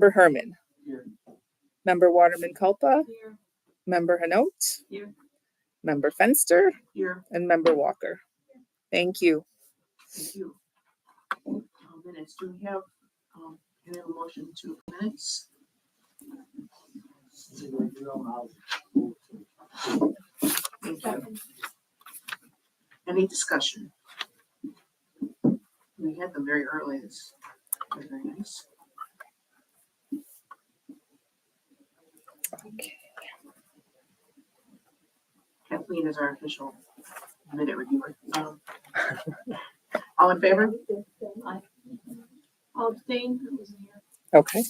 Member Herman. Here. Member Waterman Culpa. Here. Member Hanote. Here. Member Fenster. Here. And Member Walker. Thank you. Thank you. Minutes. Do we have any motion to minutes? Thank you. Any discussion? We had them very early. It's very nice. Okay. Kathleen is our official minute reviewer. All in favor? Aye. I'll abstain. I wasn't here. Okay.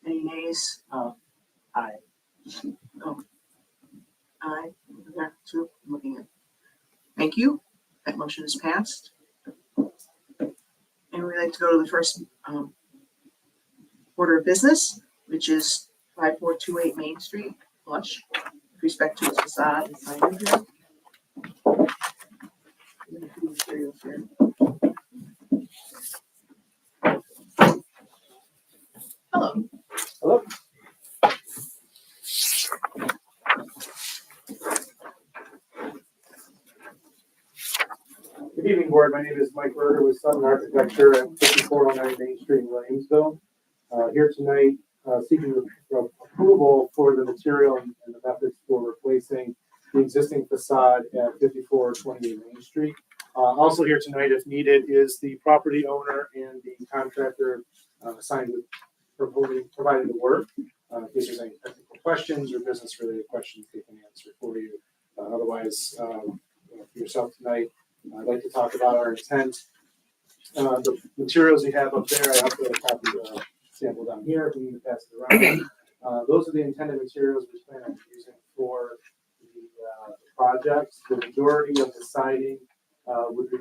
Any nays? Aye. Oh. Aye. There, two. I'm looking at. Thank you. That motion is passed. And we'd like to go to the first order of business, which is 5428 Main Street, Blush, with respect to its facade and signage here. And a few materials here. Hello. Hello. Good evening, board. My name is Mike Berger with Southern Architecture at 5409 Main Street in Williamsville. Here tonight, seeking approval for the material and the methods for replacing the existing facade at 5428 Main Street. Also here tonight, if needed, is the property owner and the contractor assigned with providing the work. In case there's any technical questions or business-related questions, they can answer for you. Otherwise, for yourself tonight, I'd like to talk about our intent. The materials you have up there, I have a copy of the sample down here if we need to pass it around. Those are the intended materials we plan on using for the project. The majority of the siding would be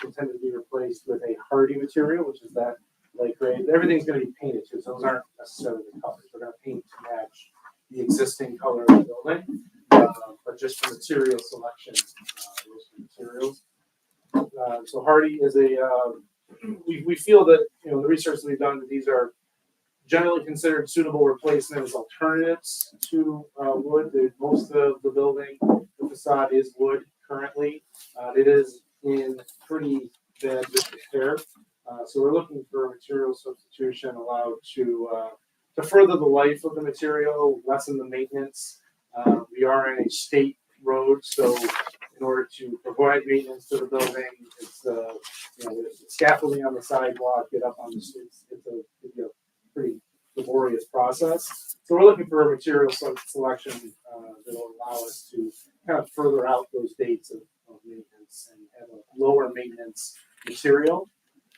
intended to be replaced with a hardy material, which is that light gray. Everything's going to be painted too, so those aren't necessarily the colors. We're going to paint to match the existing color of the building, but just for material selection, those materials. So hardy is we feel that the research that we've done that these are generally considered suitable replacements, alternatives to wood. Most of the building, the facade is wood currently. It is in pretty bad disrepair. So we're looking for a material substitution allowed to further the life of the material, lessen the maintenance. We are in a state road, so in order to provide maintenance to the building, it's scaffolding on the sidewalk, get up on the streets. It's a pretty laborious process. So we're looking for a material selection that will allow us to kind of further out those dates of maintenance and have a lower maintenance material.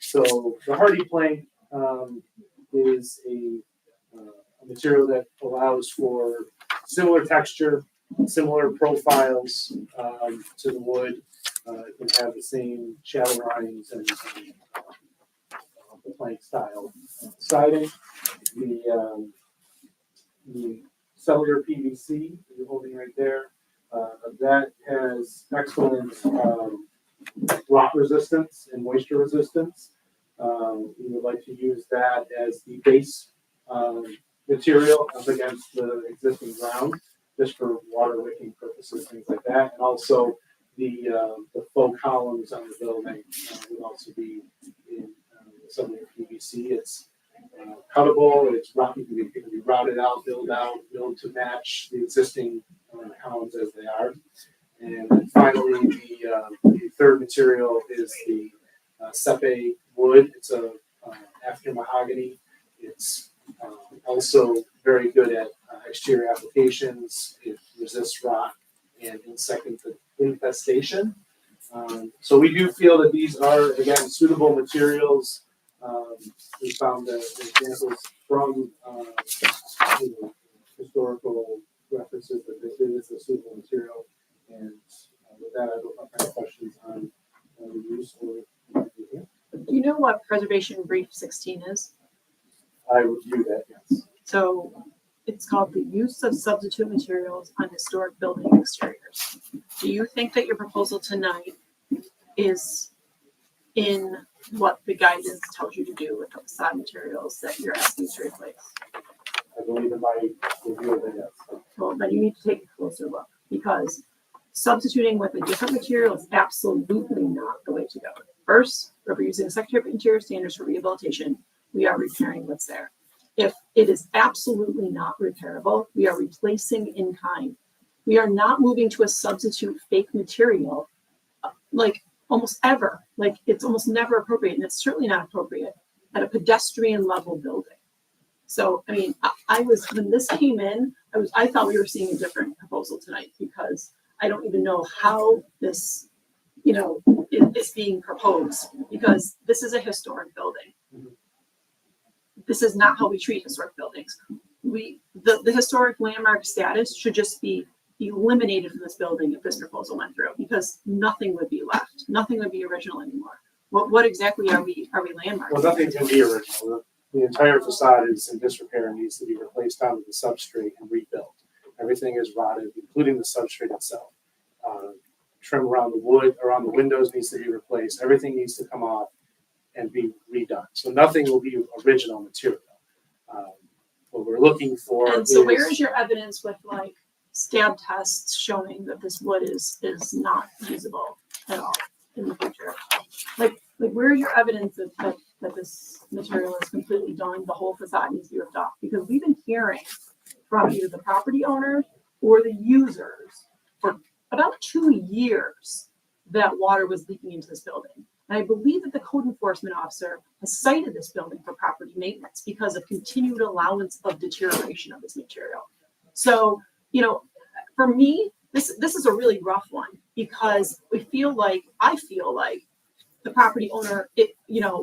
So the hardy plank is a material that allows for similar texture, similar profiles to the wood. It can have the same shadow lines and the plank style siding. The cellular PVC that you're holding right there, that has excellent rot resistance and moisture resistance. We would like to use that as the base material up against the existing ground, just for water wicking purposes, things like that. And also the faux columns on the building would also be in cellular PVC. It's cuttable. It can be routed out, build to match the existing columns as they are. And then finally, the third material is the sepe wood. It's a African mahogany. It's also very good at exterior applications. It resists rot and insect infestation. So we do feel that these are, again, suitable materials. We found examples from historical references that this is a suitable material. And with that, I don't have any questions on the use or. Do you know what preservation brief 16 is? I would do that, yes. So it's called the use of substitute materials on historic building exteriors. Do you think that your proposal tonight is in what the guidance tells you to do with the facade materials that you're asking to replace. I believe in my review of it, yes. Well, then you need to take a closer look, because substituting with a different material is absolutely not the way to go. First, if we're using the Secretary of Interior standards for rehabilitation, we are repairing what's there. If it is absolutely not repairable, we are replacing in kind. We are not moving to a substitute fake material like almost ever. Like it's almost never appropriate, and it's certainly not appropriate at a pedestrian level building. So, I mean, I was, when this came in, I thought we were seeing a different proposal tonight, because I don't even know how this, is being proposed, because this is a historic building. This is not how we treat historic buildings. The historic landmark status should just be eliminated from this building if this proposal went through, because nothing would be left. Nothing would be original anymore. What exactly are we landmarks? Well, nothing can be original. The entire facade is in disrepair and needs to be replaced down to the substrate and rebuilt. Everything is rotted, including the substrate itself. Trim around the wood, around the windows needs to be replaced. Everything needs to come off and be redone. So nothing will be original material. What we're looking for And so where is your evidence with like stab tests showing that this wood is not usable at all in the future? Like where is your evidence that this material is completely done, the whole facade needs to be ripped off? Because we've been hearing from either the property owners or the users for about 2 years that water was leaking into this building. And I believe that the code enforcement officer has cited this building for property maintenance because of continued allowance of deterioration of this material. So, for me, this is a really rough one, because I feel like the property owner,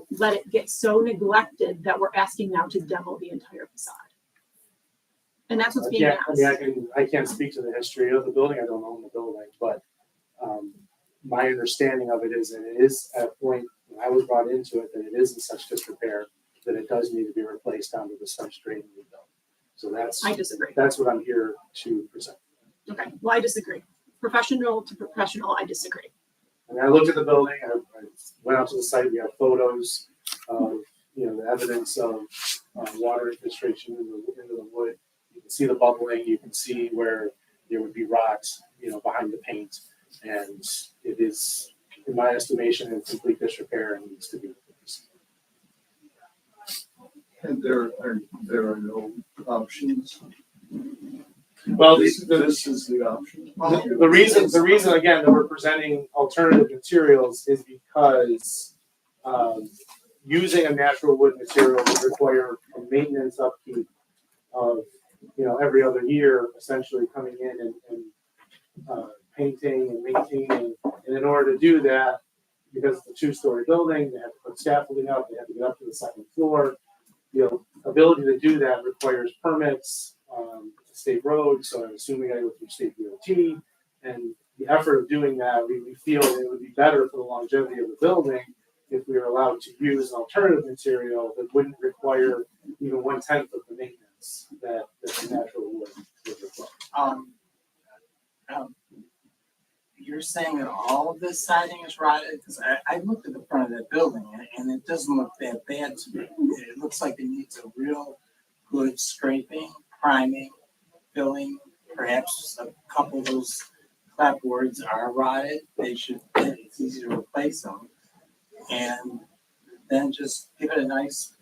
let it get so neglected that we're asking now to demo the entire facade. And that's what's being asked. I can't speak to the history of the building. I don't own the building, but my understanding of it is that it is at a point when I was brought into it that it is in such disrepair that it does need to be replaced down to the substrate and rebuilt. So I disagree. That's what I'm here to present. Okay, well, I disagree. Professional to professional, I disagree. And I looked at the building. I went out to the site. We have photos of the evidence of water infiltration into the wood. You can see the bubbling. You can see where there would be rot, behind the paint. And it is, in my estimation, in complete disrepair and needs to be replaced. And there are no options. Well, This is the option. the reason again that we're presenting alternative materials is because using a natural wood material would require a maintenance upkeep of every other year, essentially coming in and painting and maintaining. And in order to do that, because it's a 2-story building, they have to put scaffolding up, they have to get up to the second floor. The ability to do that requires permits, state roads, so I'm assuming I go through state DOT. And the effort of doing that, we feel that it would be better for the longevity of the building if we were allowed to use an alternative material that wouldn't require even 1/10 of the maintenance that the natural wood would require. You're saying that all of this siding is rotted? Because I looked at the front of that building and it doesn't look that bad to me. It looks like it needs a real good scraping, priming, filling. Perhaps a couple of those clapboards are rotted. It's easy to replace them. And then just give it a nice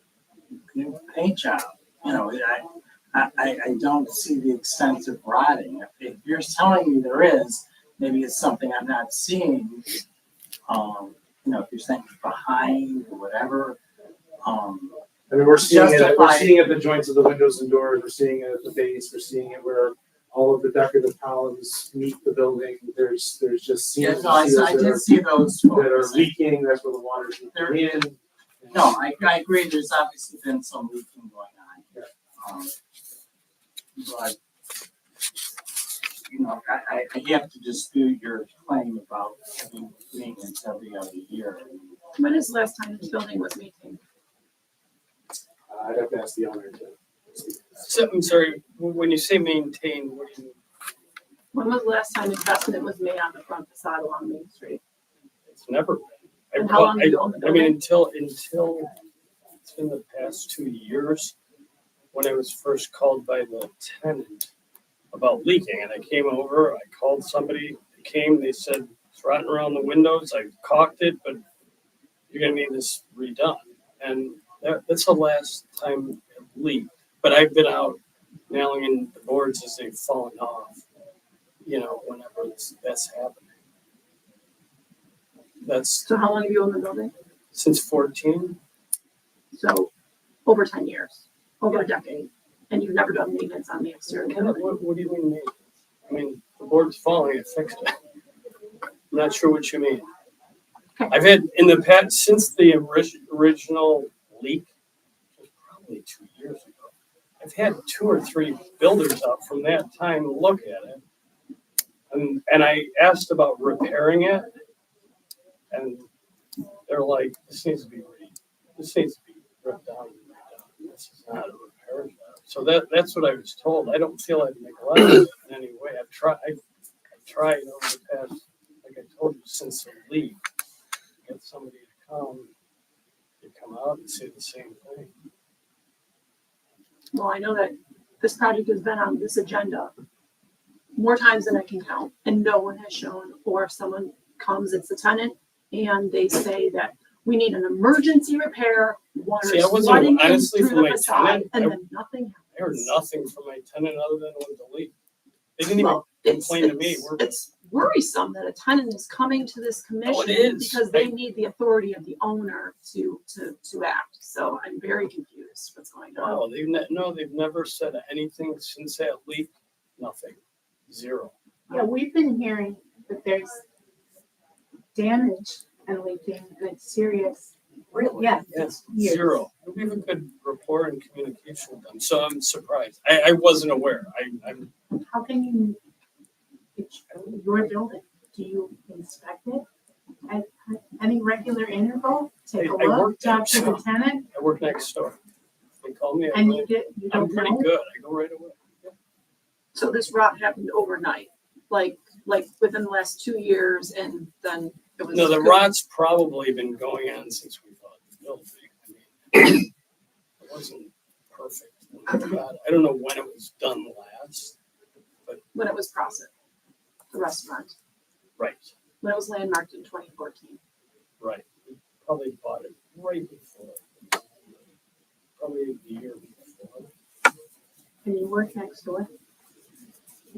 new paint job. I don't see the extent of rotting. If you're telling me there is, maybe it's something I'm not seeing. If you're saying behind or whatever. We're seeing it. We're seeing it at the joints of the windows and doors. We're seeing it at the base. We're seeing it where all of the decorative columns meet the building. There's just seams I did see those that are leaking. That's where the water's leaking in. No, I agree. There's obviously been some leaking going on. Yeah. But I have to dispute your claim about having maintenance every other year. When is the last time this building was maintained? I'd have to ask the owner to speak to that. So, I'm sorry, when you say maintain, what do you mean? When was the last time investment was made on the front facade along Main Street? It's never, And how long have you owned the I mean, building? until it's been the past 2 years, when I was first called by the tenant about leaking, and I came over, I called somebody, they came, they said, it's rotting around the windows, I caulked it, but you're gonna need this redone. And that's the last time it leaked, but I've been out nailing in the boards as they've fallen off, whenever that's happening. That's So how long have you owned the building? since 14. So over 10 years, over a decade, and you've never done maintenance on the exterior of the building. What do you mean maintenance? I mean, the board's falling, I fixed it. I'm not sure what you mean. Okay. I've had in the past, since the original leak, which was probably 2 years ago, I've had 2 or 3 builders out from that time look at it. And I asked about repairing it, and they're like, this needs to be ripped down. This is not a repair job. So that's what I was told. I don't feel I've neglected it in any way. I've tried over the past, like I told you, since the leak, get somebody to come out and say the same thing. Well, I know that this project has been on this agenda more times than I can count, and no one has shown, or if someone comes, it's the tenant, and they say that we need an emergency repair, water See, I wasn't- flooding in honestly, through from the my facade, tenant, and I- then nothing I heard happens. nothing from my tenant other than with the leak. They didn't even Well, complain to me. It's worrisome that a tenant is coming to this commission is. because they need the authority of the owner to act. So I'm very confused what's going on. They've never said anything since that leak. Nothing. Zero. Yeah, we've been hearing that there's damage and leaking, and it's serious. Really? Yeah. Yes, Years. zero. We have a good rapport and communication with them, so I'm surprised. I wasn't aware. I'm How can you, it's your building, do you inspect it at any regular interval? Take a I look, work there, talk to the tenant, I work next door. They call me. and you I'm don't pretty know? good. I go right away. So this rot happened overnight, like within the last 2 years, and then it was. No, the rot's probably been going on since we bought the building. I mean, it wasn't perfect. I don't know when it was done last. When it was processed, the restaurant, Right, when it was landmarked in 2014. right. We probably bought it right before. Probably the year before. And you work next door?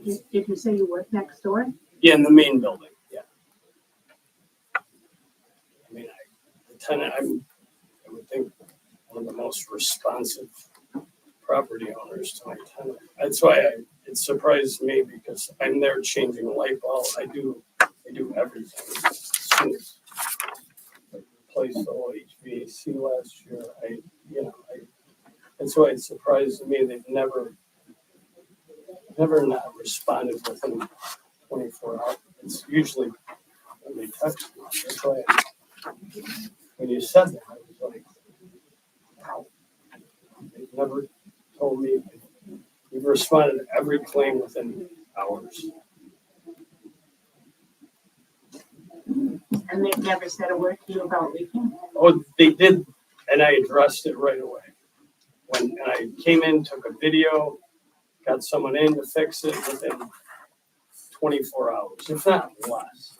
Did you say you work next door? Yeah, in the main building, yeah. I mean, the tenant, I would think one of the most responsive property owners to my tenant. That's why it surprised me because I'm there changing a light bulb. I do everything. As soon as I replaced the whole HVAC last year, that's why it surprised me. They've never not responded within 24 hours. It's usually when they text me. That's why when you said that, I was like, wow. They've never told me. We've responded to every claim within hours. And they've never said a word to you about leaking? Oh, they did, and I addressed it right away. When I came in, took a video, got someone in to fix it within 24 hours, if not less.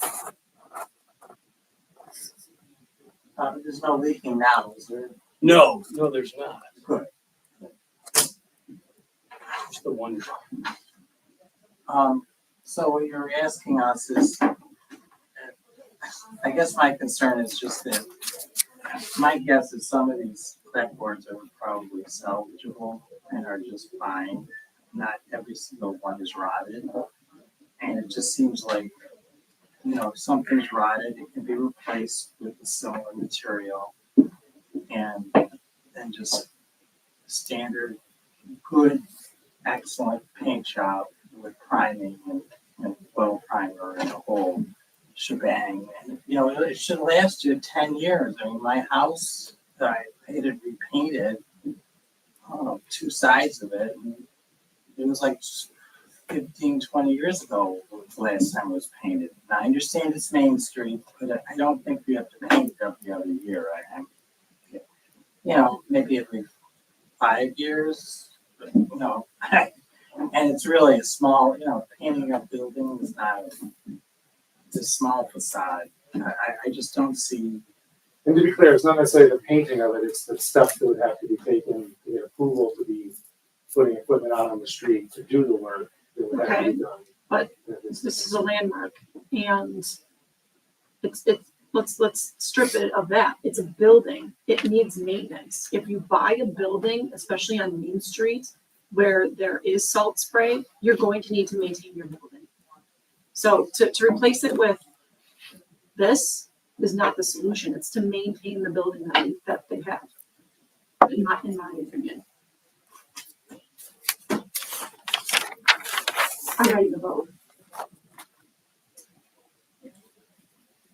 There's no leaking now, is there? No, there's not. Good. Just the one. So what you're asking us is, I guess my concern is just that, my guess is some of these clapboards are probably salvageable and are just fine. Not every single one is rotted. And it just seems like, if something's rotted, it can be replaced with a similar material. And then just standard, good, excellent paint job with priming and oil primer and the whole shebang. And, it should last you 10 years. I mean, my house that I painted, repainted, I don't know, 2 sides of it. And it was like 15, 20 years ago the last time it was painted. Now, I understand it's Main Street, but I don't think we have to paint it every other year. You know, maybe every 5 years, but, you know, and it's really a small, you know, painting a building is not, it's a small facade. I just don't see. And to be clear, it's not necessarily the painting of it, it's the steps that would have to be taken to get approval to be putting equipment out on the street to do the work that would have to be done. but this is a landmark, and it's let's strip it of that. It's a building. It needs maintenance. If you buy a building, especially on Main Street, where there is salt spray, you're going to need to maintain your building. So to replace it with this is not the solution. It's to maintain the building that they have, in my opinion. I'm ready to vote.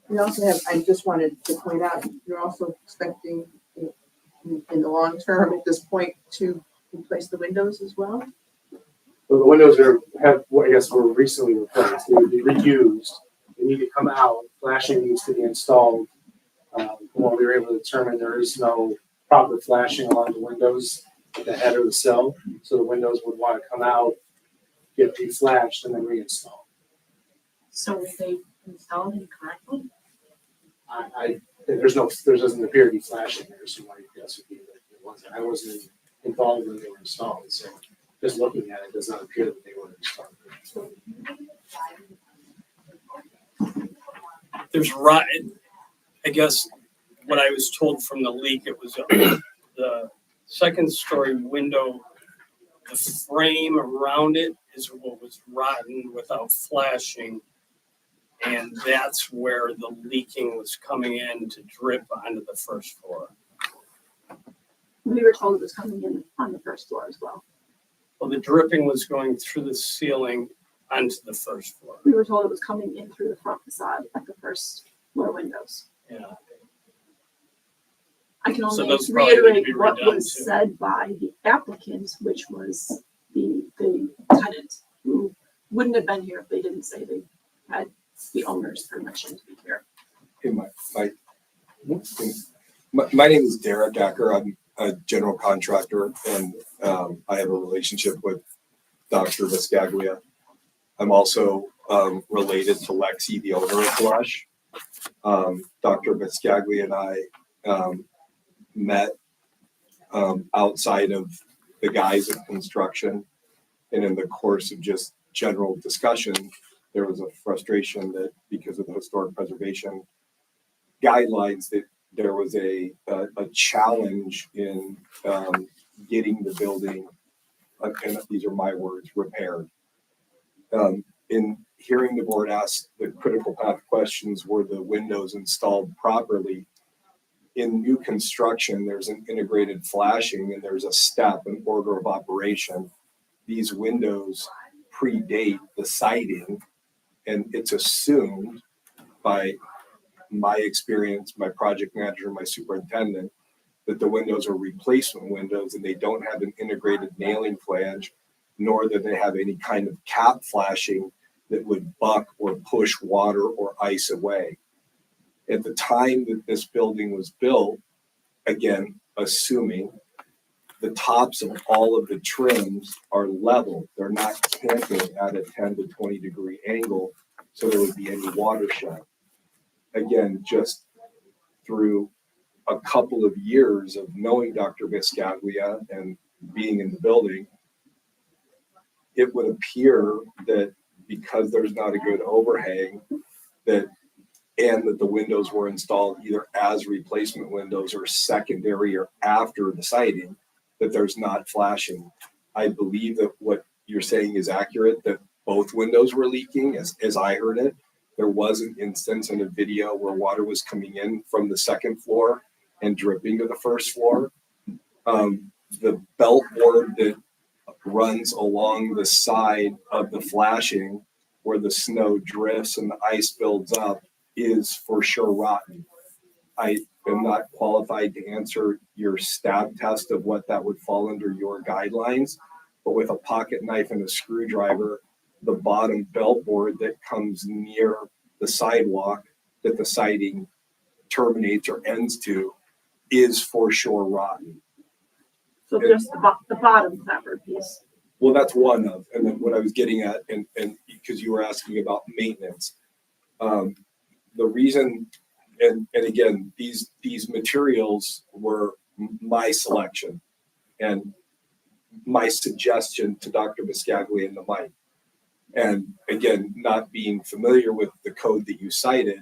We also have, I just wanted to point out, you're also expecting in the long term at this point to replace the windows as well? So the windows I guess were recently replaced, they would be reused, they need to come out, flashing needs to be installed. From what we were able to determine, there is no proper flashing along the windows at the head of the sill, so the windows would want to come out, get reflashed, and then reinstalled. So were they installed incorrectly? There doesn't appear to be flashing there, so my guess would be that it wasn't. I wasn't involved when they were installed, so just looking at it does not appear that they were installed. There's I guess what I was told from the leak, it was the second story window, the frame around it is what was rotten without flashing. And that's where the leaking was coming in to drip onto the first floor. We were told it was coming in on the first floor as well. Well, the dripping was going through the ceiling onto the first floor. We were told it was coming in through the front facade at the first floor windows. Yeah. I can So only those probably need to reiterate be what redone, was too. said by the applicant, which was the tenant, who wouldn't have been here if they didn't say they had the owner's permission to be here. Hey, my name is Derek Acker. I'm a general contractor, and I have a relationship with Dr. Viscaglia. I'm also related to Lexi, the owner of Blush. Dr. Viscaglia and I met outside of the guise of construction, and in the course of just general discussion, there was a frustration that because of the historic preservation guidelines, that there was a challenge in getting the building, and these are my words, repaired. In hearing the board ask the critical path questions, were the windows installed properly? In new construction, there's an integrated flashing and there's a step, an order of operation. These windows predate the siding, and it's assumed by my experience, my project manager, my superintendent, that the windows are replacement windows and they don't have an integrated nailing flange, nor that they have any kind of cap flashing that would buck or push water or ice away. At the time that this building was built, again, assuming, the tops of all of the trims are level. They're not canted at a 10 to 20 degree angle, so there would be any watershed. Again, just through a couple of years of knowing Dr. Viscaglia and being in the building, it would appear that because there's not a good overhang, and that the windows were installed either as replacement windows or secondary or after the siding, that there's not flashing. I believe that what you're saying is accurate, that both windows were leaking, as I heard it. There was an instance in a video where water was coming in from the second floor and dripping to the first floor. The belt board that runs along the side of the flashing where the snow drifts and the ice builds up is for sure rotten. I am not qualified to answer your stab test of what that would fall under your guidelines, but with a pocket knife and a screwdriver, the bottom belt board that comes near the sidewalk that the siding terminates or ends to is for sure rotten. So just the bottom clapboard piece. Well, that's one of, and then what I was getting at, and because you were asking about maintenance, the reason, and again, these materials were my selection and my suggestion to Dr. Biscaglia and the Mike. And again, not being familiar with the code that you cited,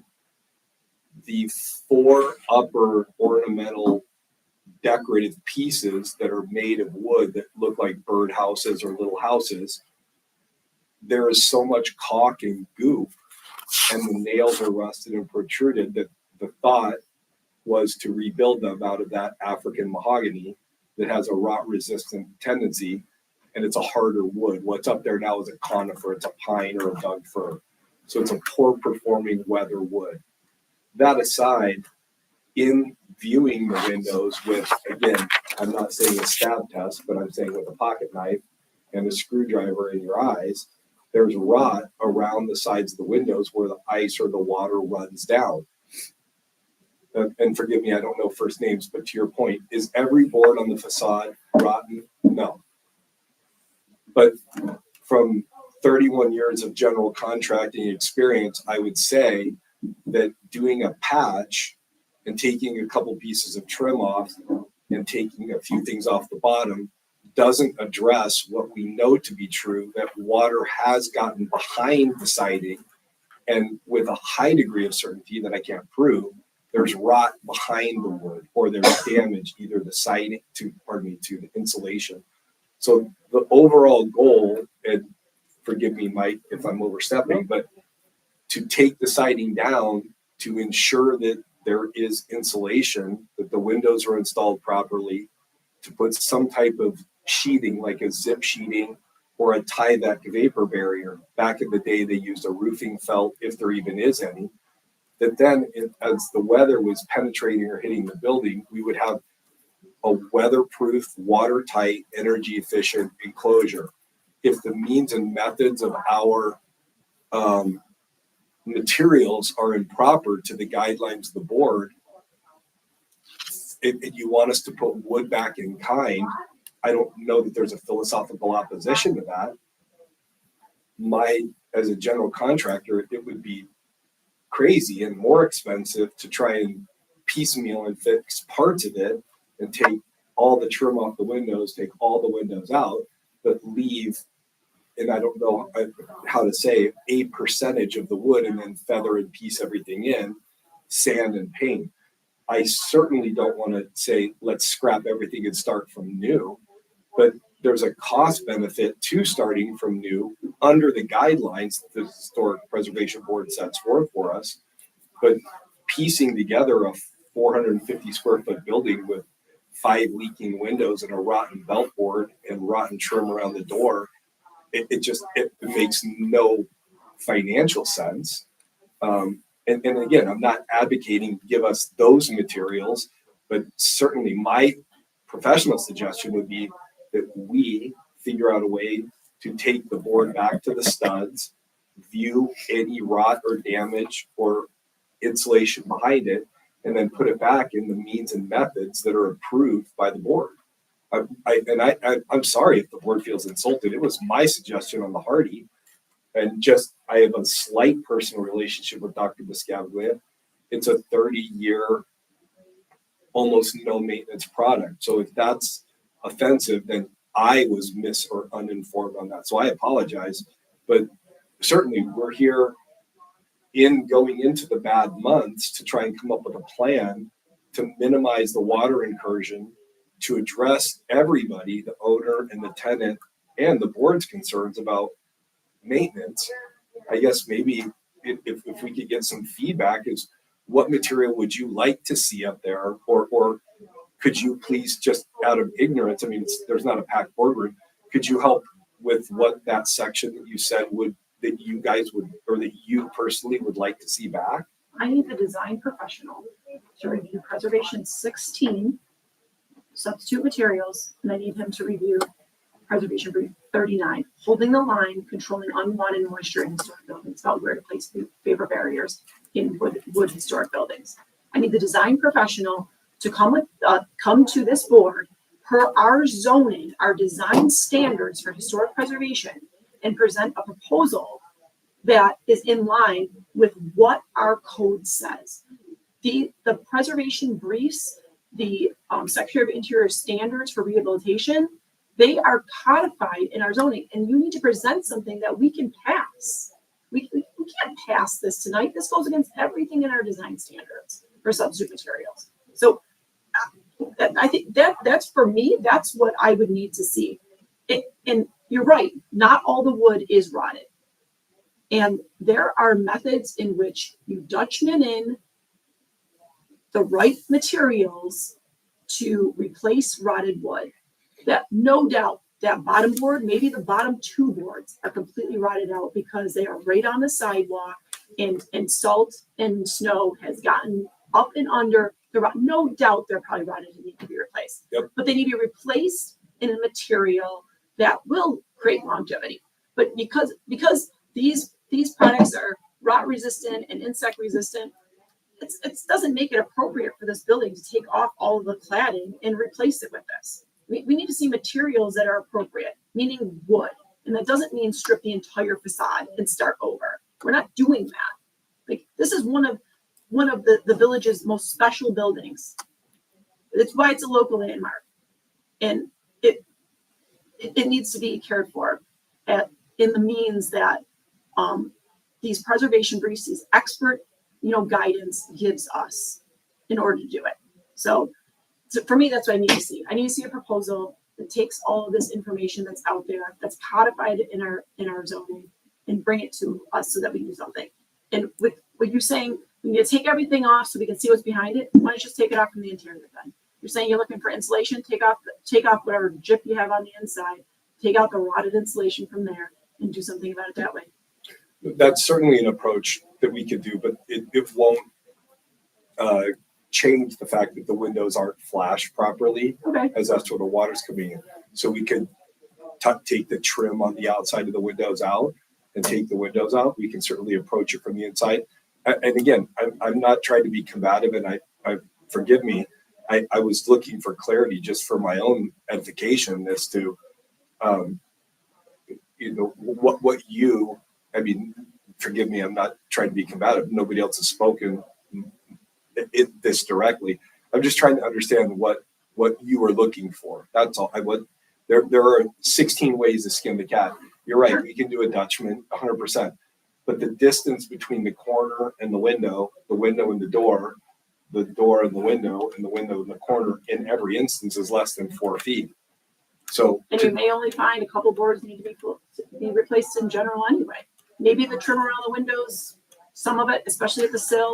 the 4 upper ornamental decorative pieces that are made of wood that look like bird houses or little houses, there is so much caulk and goop and the nails are rusted and protruded that the thought was to rebuild them out of that African mahogany that has a rot resistant tendency, and it's a harder wood. What's up there now is a conifer, it's a pine or a Doug fir. So it's a poor performing weather wood. That aside, in viewing the windows with, again, I'm not saying a stab test, but I'm saying with a pocket knife and a screwdriver in your eyes, there's rot around the sides of the windows where the ice or the water runs down. And forgive me, I don't know first names, but to your point, is every board on the facade rotten? No. But from 31 years of general contracting experience, I would say that doing a patch and taking a couple pieces of trim off and taking a few things off the bottom doesn't address what we know to be true, that water has gotten behind the siding, and with a high degree of certainty that I can't prove, there's rot behind the wood, or there's damage either the siding to the insulation. So the overall goal, and forgive me, Mike, if I'm overstepping, but to take the siding down to ensure that there is insulation, that the windows are installed properly, to put some type of sheathing like a zip sheeting or a Tyvek vapor barrier. Back in the day, they used a roofing felt, if there even is any, that then as the weather was penetrating or hitting the building, we would have a weatherproof, watertight, energy efficient enclosure. If the means and methods of our materials are improper to the guidelines of the board, if you want us to put wood back in kind, I don't know that there's a philosophical opposition to that. As a general contractor, it would be crazy and more expensive to try and piecemeal and fix parts of it and take all the trim off the windows, take all the windows out, but leave, and I don't know how to say, a percentage of the wood and then feather and piece everything in, sand and paint. I certainly don't want to say, let's scrap everything and start from new, but there's a cost benefit to starting from new under the guidelines that the Historic Preservation Board sets forth for us. But piecing together a 450 square foot building with 5 leaking windows and a rotten belt board and rotten trim around the door, it makes no financial sense. And again, I'm not advocating give us those materials, but certainly my professional suggestion would be that we figure out a way to take the board back to the studs, view any rot or damage or insulation behind it, and then put it back in the means and methods that are approved by the board. I'm sorry if the board feels insulted. It was my suggestion on the Hardy, and just I have a slight personal relationship with Dr. Biscaglia. It's a 30-year, almost no maintenance product. So if that's offensive, then I was or uninformed on that. So I apologize, but certainly we're here in going into the bad months to try and come up with a plan to minimize the water incursion, to address everybody, the owner and the tenant and the board's concerns about maintenance. I guess maybe if we could get some feedback is what material would you like to see up there, or could you please, just out of ignorance, I mean, there's not a packed boardroom, could you help with what that section that you said that you guys would, or that you personally would like to see back? I need the design professional to review Preservation 16, substitute materials, and I need him to review preservation brief 39, holding the line, controlling unwanted moisture in historic buildings, about where to place vapor barriers in wood historic buildings. I need the design professional to come to this board per our zoning, our design standards for historic preservation, and present a proposal that is in line with what our code says. The preservation briefs, the Secretary of Interior standards for rehabilitation, they are codified in our zoning, and you need to present something that we can pass. We can't pass this tonight. This goes against everything in our design standards for substitute materials. So I think that's for me, that's what I would need to see. And you're right, not all the wood is rotted. And there are methods in which you Dutchman in the right materials to replace rotted wood. That no doubt that bottom board, maybe the bottom two boards are completely rotted out because they are right on the sidewalk and salt and snow has gotten up and under the rot. No doubt they're probably rotted and need to be replaced. Yep. But they need to be replaced in a material that will create longevity. But because these products are rot resistant and insect resistant, it doesn't make it appropriate for this building to take off all of the cladding and replace it with this. We need to see materials that are appropriate, meaning wood. And that doesn't mean strip the entire facade and start over. We're not doing that. Like, this is one of the village's most special buildings. That's why it's a local landmark. And it needs to be cared for in the means that these preservation briefs, these expert guidance gives us in order to do it. So for me, that's what I need to see. I need to see a proposal that takes all of this information that's out there, that's codified in our zoning, and bring it to us so that we can do something. And with what you're saying, we need to take everything off so we can see what's behind it. Why don't you just take it off from the interior then? You're saying you're looking for insulation, take off whatever gyp you have on the inside, take out the rotted insulation from there, and do something about it that way. That's certainly an approach that we could do, but it won't change the fact that the windows aren't flashed properly, Okay. as that's where the water's coming in. So we could take the trim on the outside of the windows out and take the windows out. We can certainly approach it from the inside. And again, I'm not trying to be combative, and I forgive me. I was looking for clarity just for my own edification as to, what you. I mean, forgive me. I'm not trying to be combative. Nobody else has spoken this directly. I'm just trying to understand what you were looking for. That's all. There are 16 ways to skin the cat. You're right. We can do a Dutchman 100%. But the distance between the corner and the window and the door and the window, and the window and the corner in every instance is less than 4 feet. So, And you may only find a couple boards need to be replaced in general anyway. Maybe the trim around the windows, some of it, especially at the sill,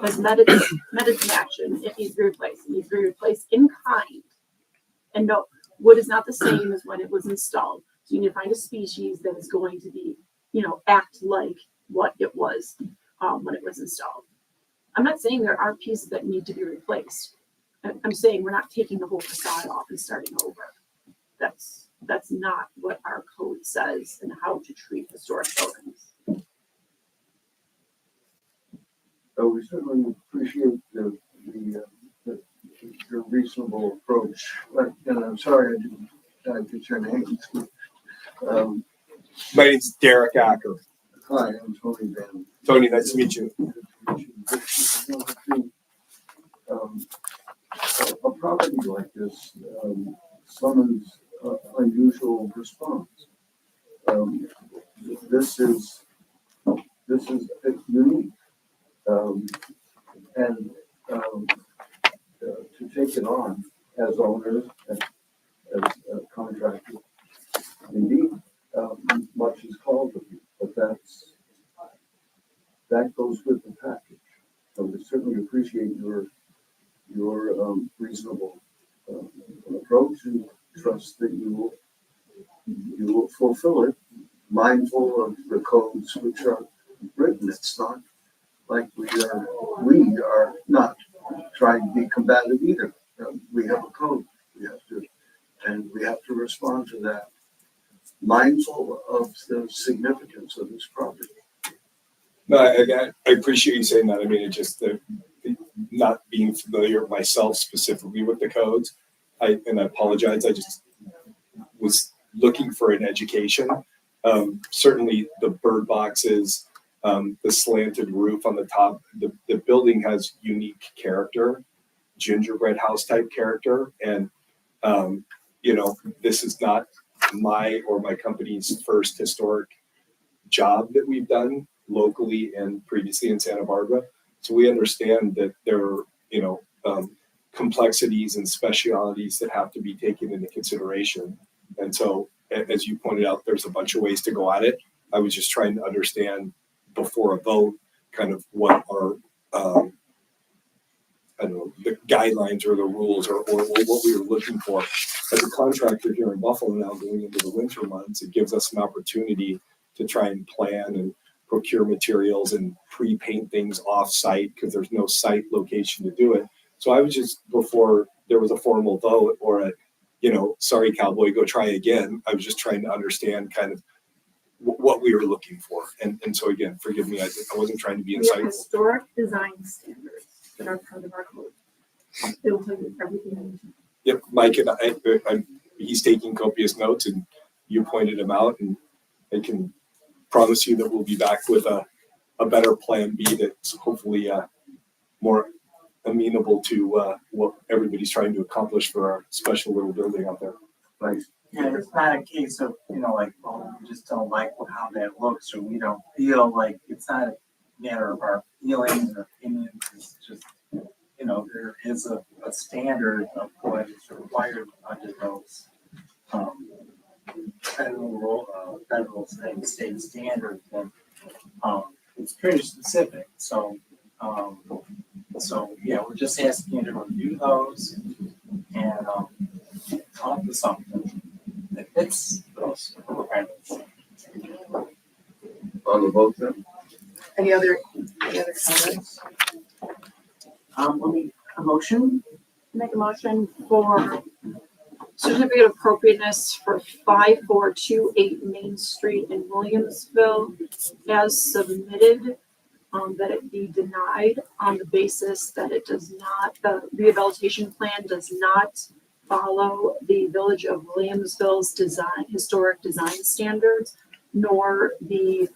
has met its action. It needs to be replaced. It needs to be replaced in kind. And no, wood is not the same as when it was installed. So you need to find a species that is going to be, act like what it was when it was installed. I'm not saying there are pieces that need to be replaced. I'm saying we're not taking the whole facade off and starting over. That's not what our code says and how to treat historic buildings. We certainly appreciate your reasonable approach. And I'm sorry I didn't get your name. my name's Derek Acker. Hi, I'm Tony Van. Tony, nice to meet you. A property like this summons unusual response. This is unique, and to take it on as owners, as contractors, indeed, much is called of you, but that goes with the package. So we certainly appreciate your reasonable approach, and trust that you will fulfill it, mindful of the codes which are written. It's not like we are not trying to be combative either. We have a code. We have to respond to that mindful of the significance of this property. No, I appreciate you saying that. I mean, it just, not being familiar myself specifically with the codes, and I apologize, I just was looking for an education. Certainly the bird boxes, the slanted roof on the top, the building has unique character, gingerbread house type character. And, you know, this is not my or my company's first historic job that we've done locally and previously in Santa Barbara. So we understand that there are, you know, complexities and specialities that have to be taken into consideration. And so, as you pointed out, there's a bunch of ways to go at it. I was just trying to understand before a vote kind of what are, I don't know, the guidelines or the rules or what we were looking for. As a contractor here in Buffalo now going into the winter months, it gives us an opportunity to try and plan and procure materials and pre-paint things off-site because there's no site location to do it. So I was just, before there was a formal vote or a, you know, sorry, cowboy, go try again. I was just trying to understand kind of what we were looking for. And so again, forgive me, I wasn't trying to be We have insightful. historic design standards that are part of our code. It'll tell you everything you need to know. Yep, Mike and he's taking copious notes and you pointed him out, and I can promise you that we'll be back with a better plan B that's hopefully more amenable to what everybody's trying to accomplish for our special little building out there. Right. Yeah, it's not a case of, you know, like, well, we just don't like how that looks, or we don't feel like, it's not a matter of our feelings or opinions. It's just, you know, there is a standard of what is required under those federal state standards, and it's pretty specific. So yeah, we're just asking you to review those and come up with something that fits those requirements. On the vote then? Any other comments? We'll need a motion. Make a motion for certificate of appropriateness for 5428 Main Street in Williamsville as submitted, that it be denied on the basis that it does not, the rehabilitation plan does not follow the Village of Williamsville's historic design standards, nor the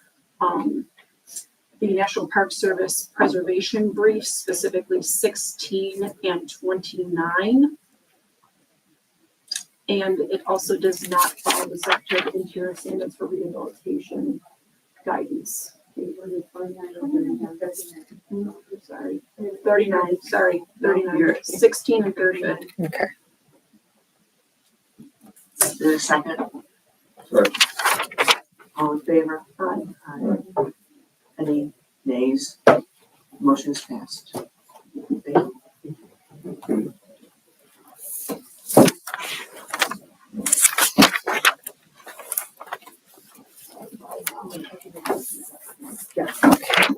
National Park Service preservation briefs, specifically 16 and 29. And it also does not follow the Secretary of Interior standards for rehabilitation guidance. Okay, what is it, 29 or 39? Sorry, 39, sorry, 39, 16 and 39. Okay. Is there a second? Right. All in favor? Aye. Aye. Any nays? Motion is passed. Thank you.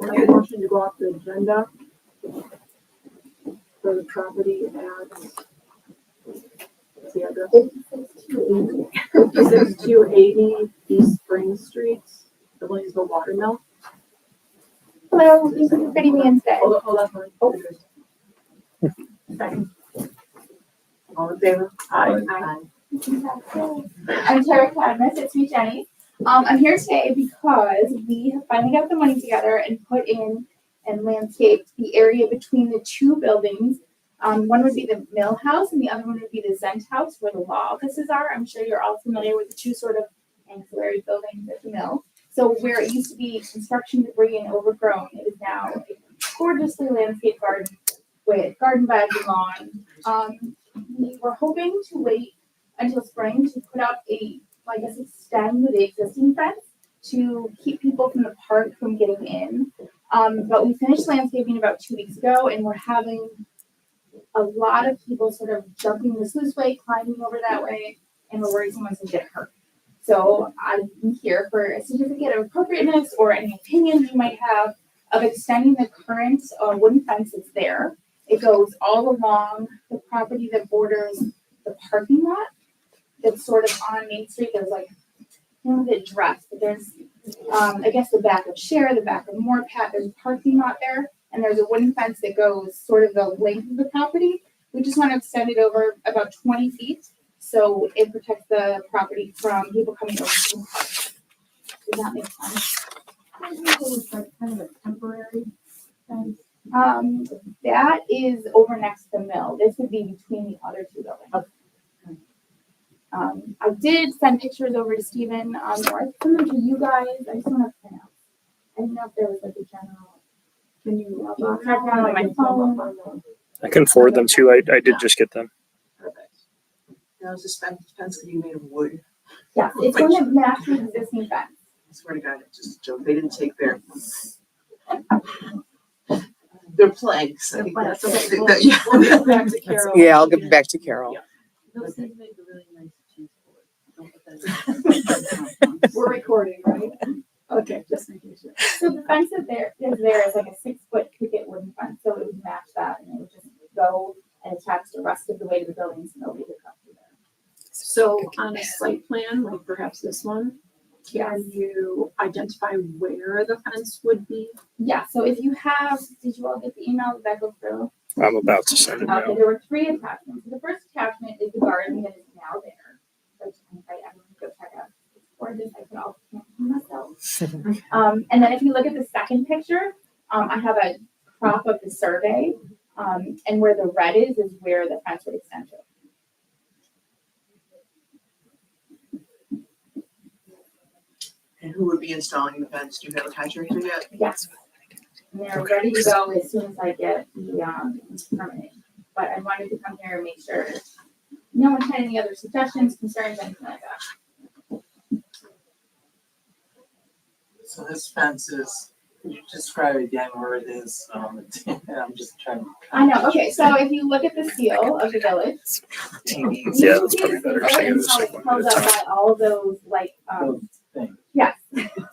Make a motion to go off the agenda for the property at, what's the address? 5280 East Spring Street, the Williamsville Watermill. Hello, this is Pretty Wednesday. Hold on. Oh. Second. All in favor? Aye. Aye. I'm Tara Cadmus, it's me, Jenny. I'm here today because we have finally got the money together and put in and landscaped the area between the two buildings. One would be the mill house and the other one would be the Zent house where the law offices are. I'm sure you're all familiar with the two sort of ancillary buildings at the mill. So where it used to be construction debris and overgrown, it is now a gorgeously landscaped garden with garden beds and lawn. We were hoping to wait until spring to put up extend the existing fence to keep people from the park from getting in. But we finished landscaping about 2 weeks ago, and we're having a lot of people sort of jumping the sluice way, climbing over that way, and we're worried someone's gonna get hurt. So I'm here for a certificate of appropriateness or any opinions you might have of extending the current wooden fence that's there. It goes all along the property that borders the parking lot that's sort of on Main Street. There's like know the address, but there's, I guess the back of Share, the back of Moorpat, there's a parking lot there, and there's a wooden fence that goes sort of the length of the property. We just want to extend it over about 20 feet, so it protects the property from people coming over to the park. Does that make sense? It's like kind of a temporary fence. That is over next to the mill. This would be between the other two buildings. I did send pictures over to Stephen, or I sent them to you guys. I just don't have printouts. I didn't know if there was like a general. Can you? Track down on my phone. I can forward them too. I did just get them. Perfect. Now, is this fence gonna be made of wood? Yes, it's going to match the existing fence. I swear to God, it's just a joke. They didn't take their planks. I think That's that's okay. okay. Yeah. We'll get back to Carol. Yeah, I'll give it back to Carol. Yeah. Those things make a really nice cheese board. Don't put that We're recording, right? Okay, just making sure. So the fence that there is like a 6-foot picket wooden fence, so it would match that, and it would just go and attach the rest of the way to the building, so nobody could come through there. So on a site plan, like perhaps this one, can you identify where the fence would be? Yeah, so if you have, did you all get the email that go through? I'm about to send it Okay, now. there were 3 attachments. The first attachment is the garden that is now there, which I invite everyone to go check out. It's gorgeous. I could all camp for myself. And then if you look at the second picture, I have a crop of the survey, and where the red is where the fence would extend to. And who would be installing the fence? Do you have a contractor yet? Yes. And they're ready to go as soon as I get the permit. But I wanted to come here and make sure no one had any other suggestions, concerns, anything like that. So this fence is, can you describe again where it is? I'm just trying to. I know, okay, so if you look at the seal of the village. Yeah, that's probably better. So you just like one Held at a up time. by all those like, Those things. yes,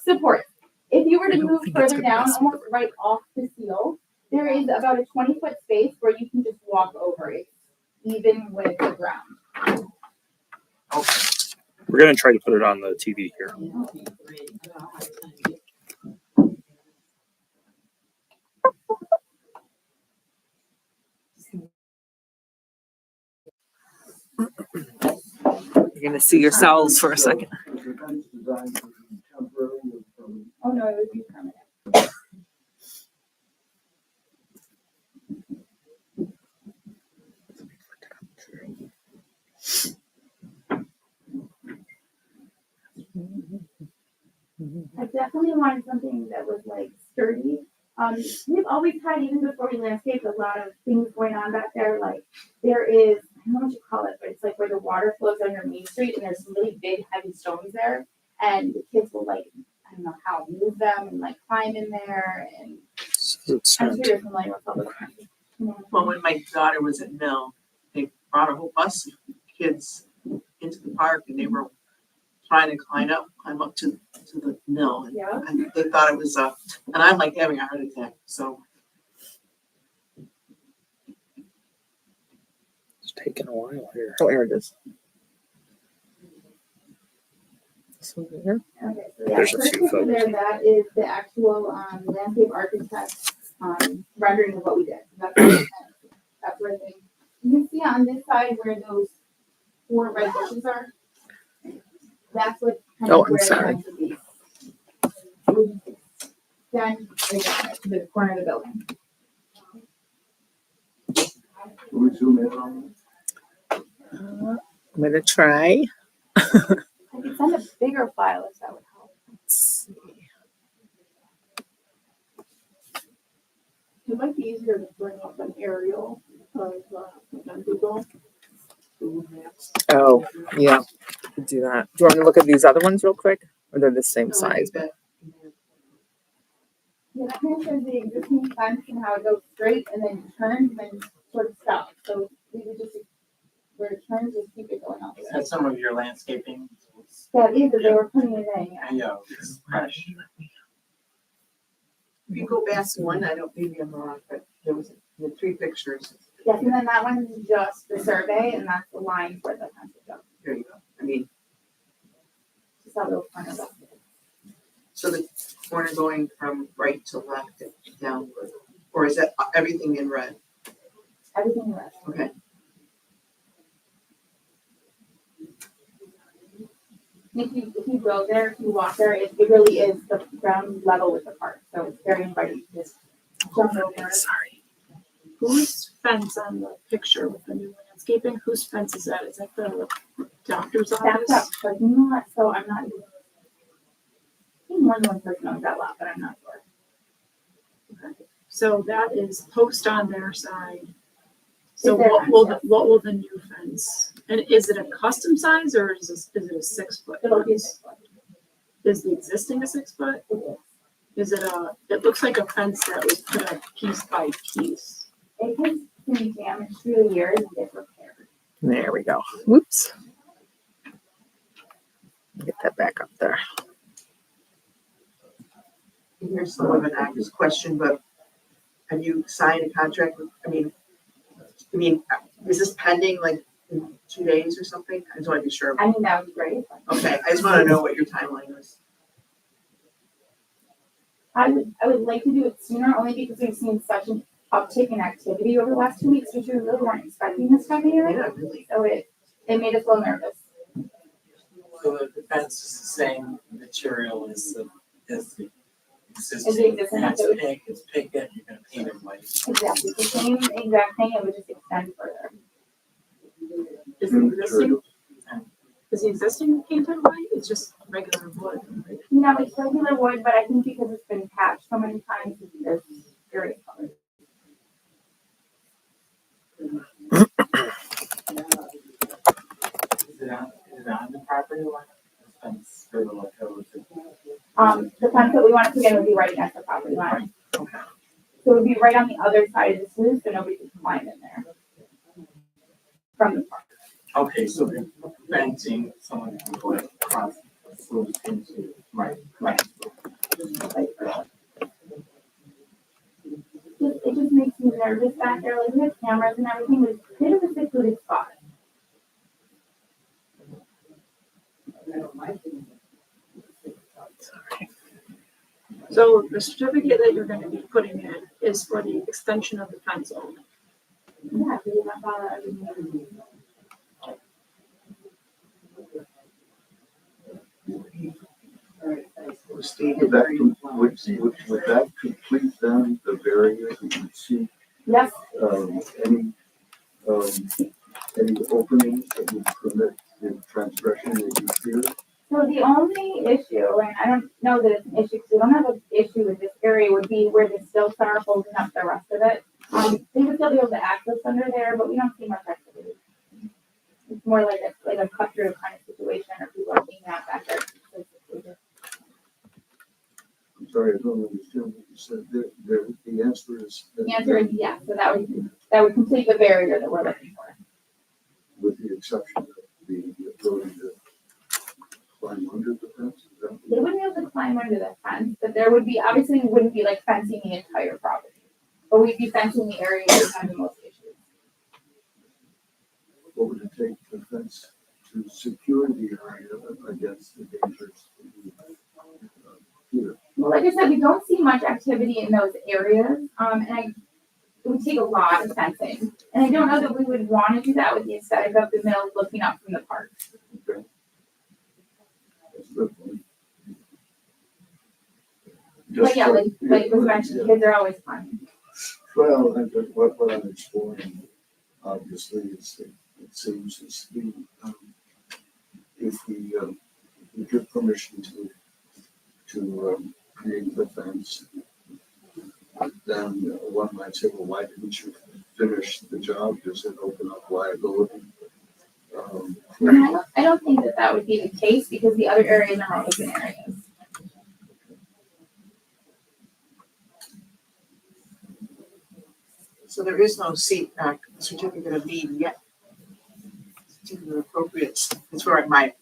support. If you were to move further down, almost right off the seal, there is about a 20-foot space where you can just walk over it, even with the ground. Okay. We're gonna try to put it on the TV here. You're gonna see yourselves for a second. Was the fence designed to be temporary or permanent? Oh, no, it would be permanent. I definitely wanted something that was like sturdy. We've always had, even before we landscaped, a lot of things going on back there. Like there is, I don't know what you call it, but it's like where the water flows under Main Street, and there's some really big, heavy stones there, and the kids will like, I don't know how, move them and like climb in there. And So it's I'm sent. sure you're familiar with all those kinds of. Well, when my daughter was at Mill, they brought a whole bus of kids into the park and they were trying to climb up to the mill. Yeah. And they thought it was, and I'm like having a heart attack, so. It's taking a while here. Oh, there it is. This one here. Okay, so yeah, There's a first few picture photos. there, that is the actual landscape architect rendering of what we did. That's where they, you can see on this side where those 4 red bushes are. That's what kind Oh, of I'm where the sorry. fence would be. It would extend right down to the corner of the building. Can we zoom in on I'm gonna try. I could send a bigger file if that would help. Let's see. It might be easier to bring up an aerial of, on Google. Google Maps. Oh, yeah, could do that. Do you want me to look at these other ones real quick? Or they're the same size? But Yeah, that kind of shows the existing fence and how it goes straight and then turns and then sort of stops. So we would just, where it turns, just keep it going all the way. That's some of your landscaping. That is, that they were putting it in, yeah. I know, it's fresh. if you go back to one, I don't, maybe I'm wrong, but there was the 3 pictures. Yes, and then that one is just the survey, and that's the line where the fence would go. There you go. I mean, Just how those corner look. So the corner going from right to left and downward, or is that everything in red? Everything red. Okay. And if you go there, if you walk there, it really is the ground level with the park. So it's very inviting to just jump over. Sorry. Whose fence on the picture with the new landscaping? Whose fence is that? Is that the doctor's That's office? up, but not, so I'm not, I think more than one person owns that lot, but I'm not sure. So that is post on their side. So Is there what one? will, Yes. what will the new fence, and is it a custom size or is it a 6 foot? It'll be fence? Is the existing a 6 foot? Is it it looks like a fence that was put up piece by piece. It has been damaged through the years and gets repaired. There we go. Whoops. Get that back up there. Here's some of an obvious question, but have you signed a contract with, I mean, is this pending like in 2 days or something? I just want to be sure. I mean, that would be great. Okay, I just want to know what your timeline is. I would like to do it sooner, only because we've seen such an uptick in activity over the last 2 weeks, which we really weren't expecting this time of year. Yeah, really. So it made us a little nervous. So the fence is the same material as the As the existing. existing, And so it's picket, you're gonna paint it white. exactly the same exact thing, it would just extend further. Is the existing painted white? It's just regular wood, right? No, it's regular wood, but I think because it's been patched so many times, there's various colors. Is it on the property line? The fence for the like The fence that we want to put in would be right next to the property line. So it would be right on the other side of the sluice, so nobody could climb in there. From the park. Okay, so the fencing, someone can go across the sluice into, right. It just makes me nervous back there, like we have cameras and everything, but it's a bit of a secluded spot. So the certificate that you're gonna be putting in is for the extension of the fence only. Yeah, we have everything. Would that complete then the barrier that you see, Yes, any openings that would permit the transgression that you fear? so the only issue, and I don't know that it's an issue, because we don't have an issue with this area, would be where the stilts are holding up the rest of it. They would still be able to access under there, but we don't see much activity. It's more like a cut through kind of situation, or people are being out back there. I'm sorry, I don't understand what you said. The answer is. The answer is yes, so that would complete the barrier that we're looking for. With the exception of the ability to climb under the fence, is that? They wouldn't be able to climb under the fence, but there would be, obviously, we wouldn't be like fencing the entire property. But we'd be fencing the area that has the most issues. What would it take for fence to secure the area against the dangers? Here. Well, like I said, we don't see much activity in those areas, it would take a lot of fencing. And I don't know that we would want to do that with the aesthetic of the mill looking up from the park. Okay. That's a good point. But yeah, like was mentioned, kids are always climbing. Well, I think what I'm exploring, obviously, is it seems is the, if we give permission to create the fence, then one might say, well, why didn't you finish the job? Does it open up liability? I don't think that would be the case because the other areas are open areas. So there is no certificate of need yet. Certificate of appropriateness, it's where my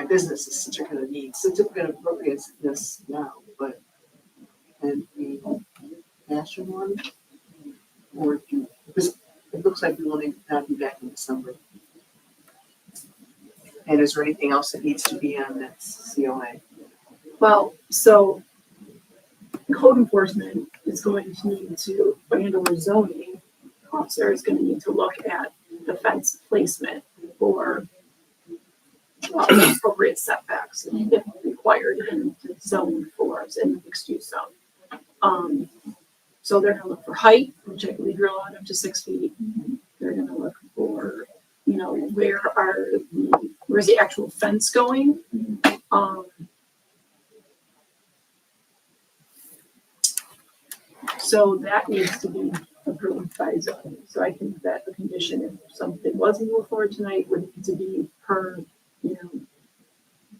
business is certificate of need, certificate of appropriateness now, but and the national one, or because it looks like we will not be back in December. And is there anything else that needs to be on this COA? Well, so code enforcement is going to need to, and/or zoning officer is gonna need to look at the fence placement for appropriate setbacks if required in the zone floors in mixed use zone. So they're gonna look for height, which I believe you're allowed up to 6 feet. They're gonna look for, you know, where's the actual fence going? So that needs to be approved by zoning. So I think that the condition, if something was moved forward tonight, would need to be per, you know,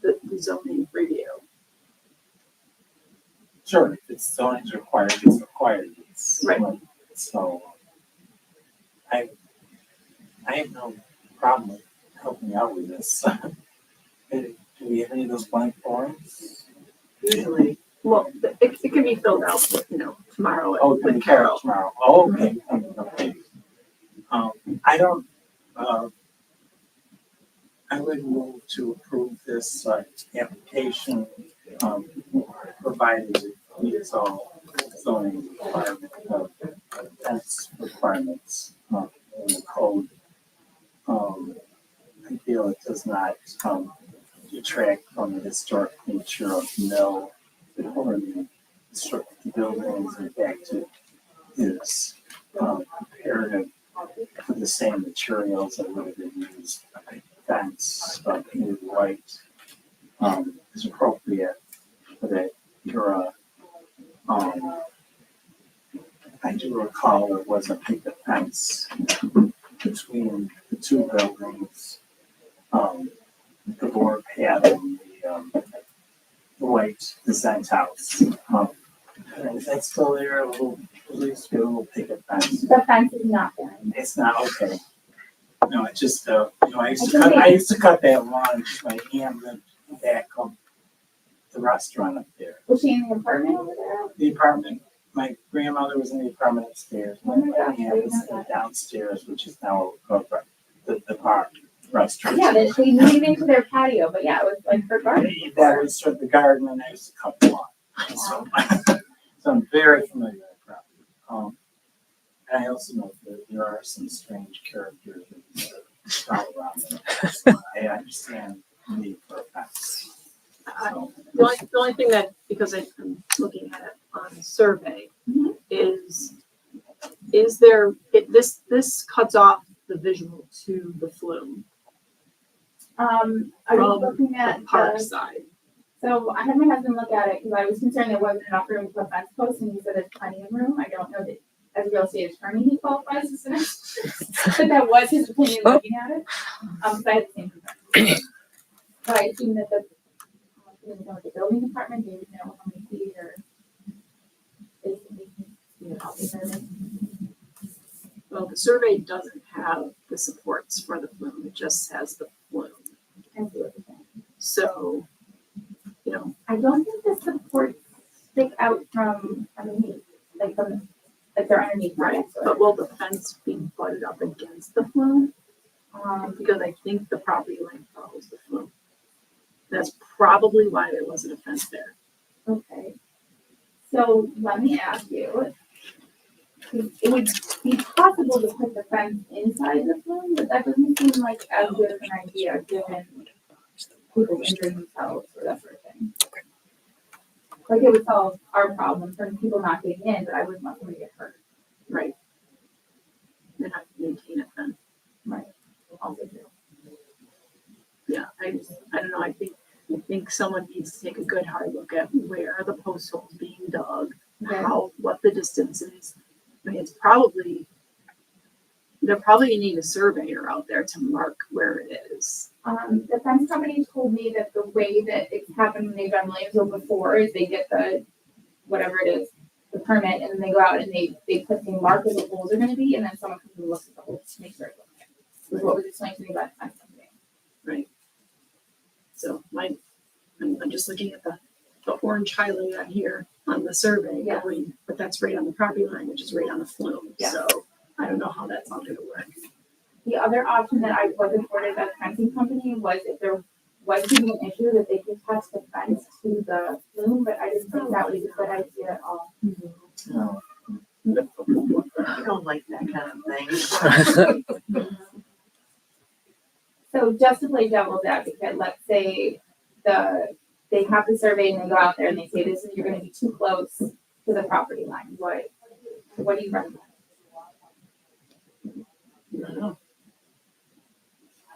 the zoning review. Sure, if it's zoning's required, it's required. It's Right. So I have no problem with helping out with this. Do we have any of those blank forms? Usually, well, it can be filled out, you know, tomorrow. Oh, with with Carol tomorrow. Oh, okay. Okay. I don't, I would move to approve this application, provided it meets all zoning requirements, fence requirements, in the code. I feel it does not, detract from the historic nature of mill or the historic buildings. In fact, it is, imperative for the same materials that would have been used. Fence, painted white, is appropriate for that era. I do recall there was a picket fence between the two buildings. The board had in the white design house. Is that still there? A little, at least a little picket fence. The fence is not there. It's not okay. No, it's just, you know, I used to cut that lawn, my aunt lived back on the restaurant up there. Was she in the apartment over there? The apartment, my grandmother was in the apartment upstairs, my Oh my gosh, aunt was downstairs, which is now the bar restaurant. Yeah, they moved into their patio, but yeah, it was like for garden. That was sort of the garden, and I used to cut the lawn. So, so I'm very familiar with that property. And I also know that there are some strange characters that prowl around there. So I understand the need for a fence. So, The only thing that, because I'm looking at it on the survey, is there, this cuts off the visual to the flume Are you from looking the at park the, side. so I had my husband look at it because I was concerned there wasn't enough room to put fence posts and he said there's plenty of room. I don't know that as a real estate attorney he qualifies as an expert, but that was his opinion looking at it. So I had the same concern. So I assume that the building department, do you know how many feet or is it? Well, the survey doesn't have the supports for the flume, it just has the flume. I see what you're saying. So, you know, I don't think the supports stick out from underneath, like they're underneath, right, right? but will the fence be butted up against the flume? Because I think the property line follows the flume. That's probably why there wasn't a fence there. Okay. So let me ask you, it would be possible to put the fence inside the flume, but that doesn't seem like as good of an idea given people injuring themselves or that sort of thing. Like it would solve our problem from people not getting in, but I wouldn't want somebody to get hurt. Right. Then have to maintain it then. Right. Also true. Yeah, I don't know, I think someone needs to take a good hard look at where are the post holes being dug, what the distance is. I mean, they're probably need a surveyor out there to mark where it is. The fence company told me that the way that it's happened when they've done Williamsville before is they get the, whatever it is, the permit, and then they go out and they mark where the holes are gonna be, and then someone comes and looks at the holes to make sure it's okay. Was what was explained to me by the fence company. Right. So I'm just looking at the orange highlight on here on the survey, Yeah. but that's right on the property line, which is right on the flume. Yeah. So I don't know how that's all gonna work. The other option that I was afforded by the fencing company was if there was even an issue that they could attach the fence to the flume, but I didn't think that was a good idea at all. No. I don't like that kind of thing. So just to play devil's advocate, let's say they have the survey and they go out there and they say this is you're going to be too close to the property line. What do you recommend?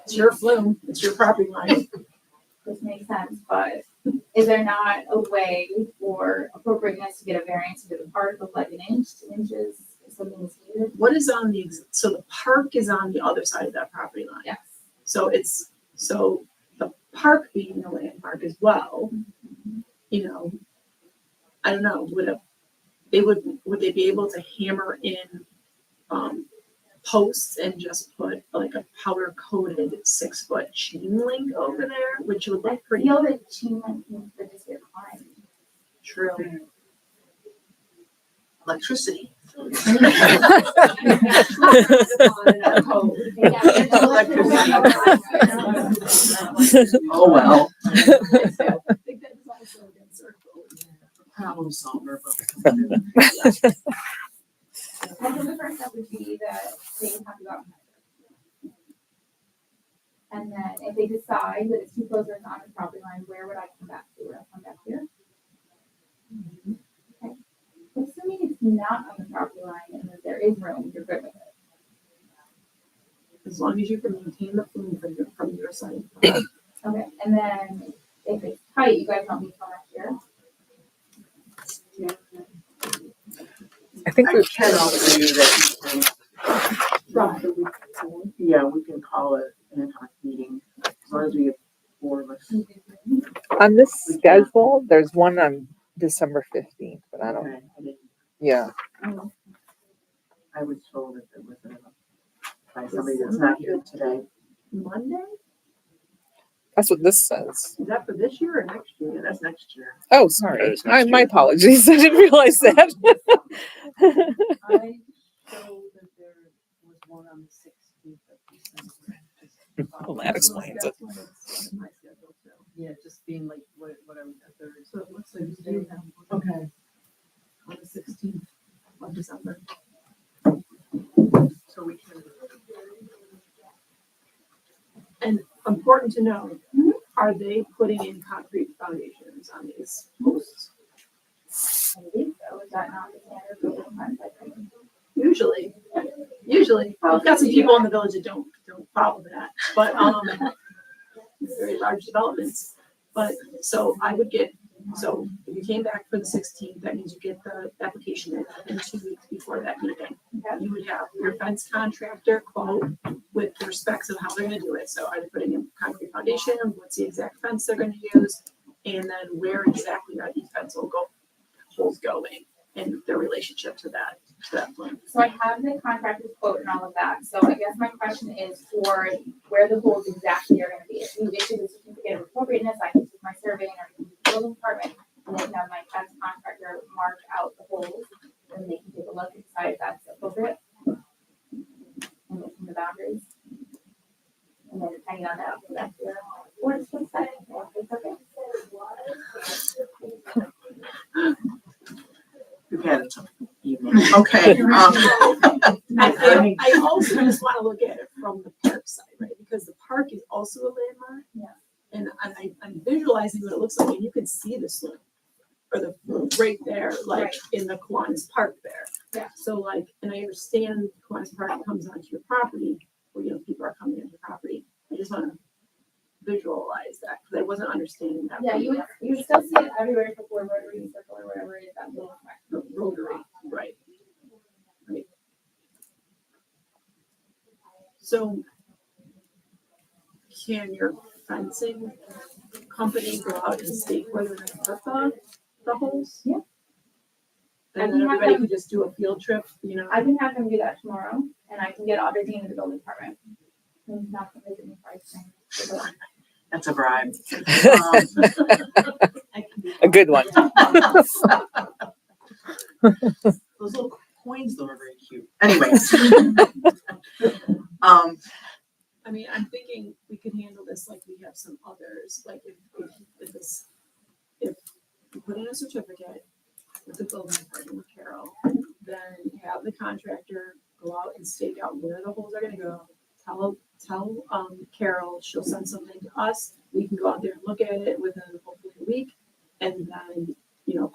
It's your flume, it's your property line. This makes sense, but is there not a way for appropriateness to get a variance to the park of like an inch, 2 inches, if something is needed? What is on the, so the park is on the other side of that property line. Yes. So so the park being a landmark as well, you know, I don't know, would they be able to hammer in, posts and just put like a powder coated 6-foot chain link over there, which would I look pretty feel that chain link needs to just get climbed. true. Electricity. Oh, well. I think that is also against our code. Problem solver. Well, so the first step would be that they have to go out and measure. And then if they decide that it's too close or it's on the property line, where would I come back to? Would I come back here? Okay. Assuming it's not on the property line and that there is room, you're good with it. As long as you can maintain the flume from your side. Okay, and then if it's tight, you guys want me to come back here? I think I we can offer you that you can, yeah, we can call it an ad hoc meeting, as long as we get 4 of us. on this schedule, there's one on December 15th, but I don't, Okay, I didn't, yeah. I was told that there was by somebody that's not here today. Monday? That's what this says. Is that for this year or next year? Yeah, that's next year. Oh, sorry. That is next My year. apologies. I didn't realize that. I showed that there was one on the 16th of December. Well, that explains it. My schedule too. Yeah, just being like, whatever, the 3rd. So it looks like you have one Okay. on the 16th of December. So we can. And important to know, are they putting in concrete foundations on these posts? I believe so. Is that not the standard for the contract? Usually, well, we've got some people in the village that don't follow that, but, very large developments. But, so I would get, so if you came back for the 16th, that means you get the application in 2 weeks before that meeting. You would have your fence contractor quote with their specs of how they're gonna do it. So are they putting in concrete foundation, what's the exact fence they're gonna use? And then where exactly are these fence holes going and their relationship to that point. So I have the contractor's quote and all of that. So I guess my question is for where the holes exactly are gonna be. If you issue the certificate of appropriateness, I can take my survey and everything to the building department and then have my fence contractor mark out the holes. And they can take a look and decide if that's appropriate. And look from the boundaries. And then depending on that, I'll go back here. Or just put that in there. It's okay. We've had a tough evening. Okay. I also just want to look at it from the park side, right? Because the park is also a landmark. Yeah. And I'm visualizing what it looks like, and you can see the slope or the right there, like Right. in the Kiwanis Park there. Yeah. So like, and I understand Kiwanis Park comes onto your property, where, you know, people are coming onto your property. I just want to visualize that because I wasn't understanding that. Yeah, you would still see it everywhere before Rotary Circle or whatever it is that little The rotary, right. Right. So can your fencing company go out and stake where they're gonna put the holes? Yeah. And I then can have everybody them- can just do a field trip, you know? I can have them do that tomorrow, and I can get Audrey into the building department. And not to visit me pricing. That's a bribe. A good one. Those little coins though are very cute. Anyways. mean, I'm thinking we could handle this like we have some others, like if we put in a certificate with the building department with Carol, then have the contractor go out and stake out where the holes are gonna go. Tell Carol, she'll send something to us, we can go out there and look at it within hopefully a week. And then,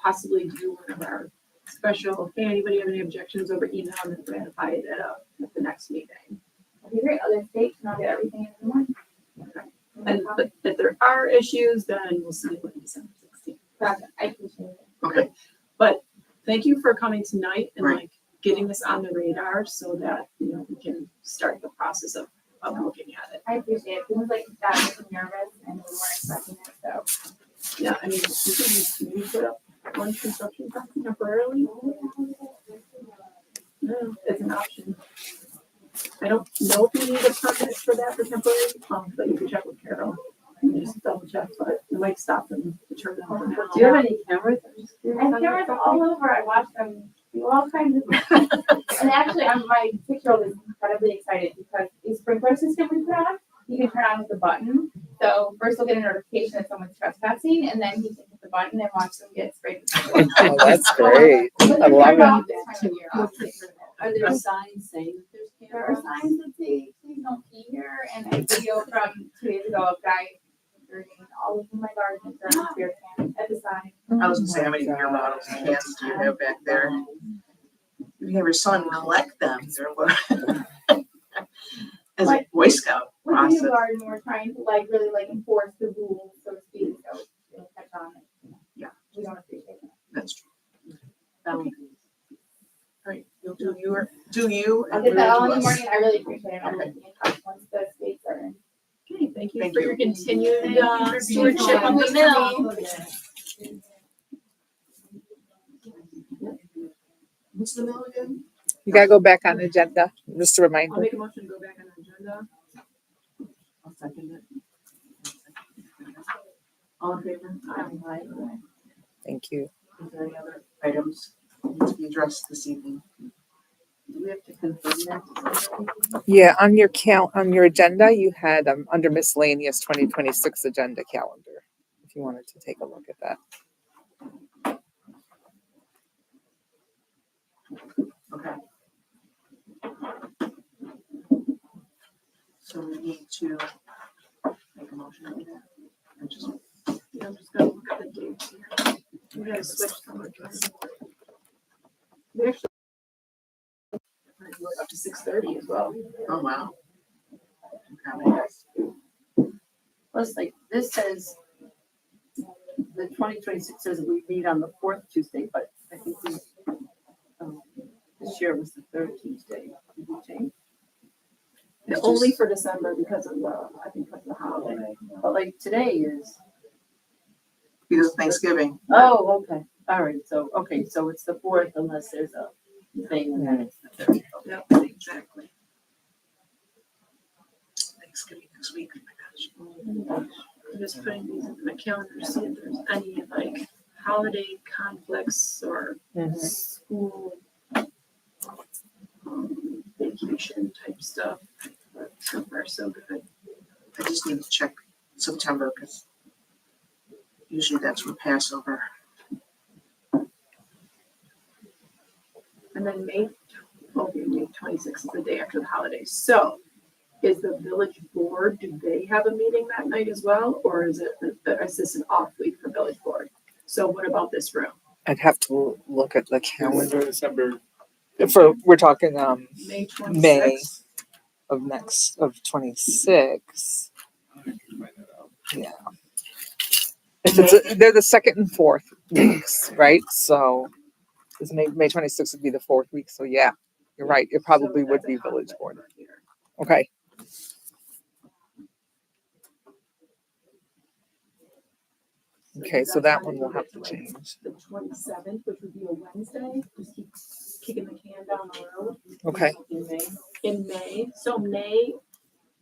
possibly do one of our special, hey, anybody have any objections over email and then ratify it at the next meeting. That'd be great. Other states, and I'll get everything in the morning. And but if there are issues, then we'll see you on December 16th. Perfect. I appreciate it. Okay, But thank you for coming tonight and Right. like getting this on the radar so that, we can start the process of looking at it. I appreciate it. It was like that was nervous and we weren't expecting it, so. Yeah, I mean, we can maybe put up one construction company temporarily. Yeah, it's an option. I don't know if you need a permit for that for temporary, but you can check with Carol. And just double check, but it might stop them to turn it on. Do you have any cameras? I'm just curious I have on your cameras property. all over. I watch them do all kinds of And actually, my 6-year-old is incredibly excited because the sprinkler system we put on, you can turn on with the button. So first we'll get a notification that someone's trespassing, and then he can hit the button and watch them get sprayed. Oh, that's great. I love it. Are there signs saying that there's There are cameras? signs that say, please don't pee here, and a video from 2 days ago of a guy urinating all over my garden and throwing beer can at the sign. I was gonna say, how many beer bottles and cans do you have back there? You have your son collect them, or what? As a Boy Scout With the new process. garden, we're trying to really enforce the rules, so to speak, so it'll catch on. Yeah. We don't appreciate that. That's true. Boundaries. Right, you'll do you. I'll and get that all in we'll the do us. morning. I really appreciate it. I'll Okay. be in touch once the states are in. Okay, thank you Thank for you. your continued Thank you for being stewardship of the here. mill. What's the mill again? You gotta go back on the agenda, just to remind I'll her. make a motion to go back on the agenda. I'll second it. All in favor? Aye. Thank you. Is there any other items that need to be addressed this evening? Do we have to confirm that? Yeah, on your agenda, you had under miscellaneous 2026 agenda calendar. If you wanted to take a look at that. Okay. So we need to make a motion on that. Or just- Yeah, I'm just gonna look at the dates here. We gotta switch some of this. We actually we're up to 6:30 as well. Oh, wow. Okay. Well, it's like, this says, the 2026 says we meet on the 4th Tuesday, but I think this year was the 3rd Tuesday. Did we change? Only for December because of the holiday. But like today is, Because of Thanksgiving. oh, okay, all right, so it's the 4th unless there's a thing and then it's the 3rd. Yep, exactly. Thanksgiving next week. Oh my gosh. I'm just putting these in my calendar to see if there's any holiday conflicts or school vacation type stuff. But so far, so good. I just need to check September because usually that's when Passover. And then May 26th is the day after the holidays. So is the village board, do they have a meeting that night as well? Or is this an off week for village board? So what about this room? I'd have to look at the calendar. December. We're talking May 26th? May of 26. Yeah. They're the second and fourth weeks, right? So this May 26th would be the fourth week. So yeah, you're right. It probably So would that's be a village conflict board. right here. Okay. Okay, so that one will have to change. The 27th, which would be a Wednesday, just keep kicking the can down the road. Okay. In May, so May,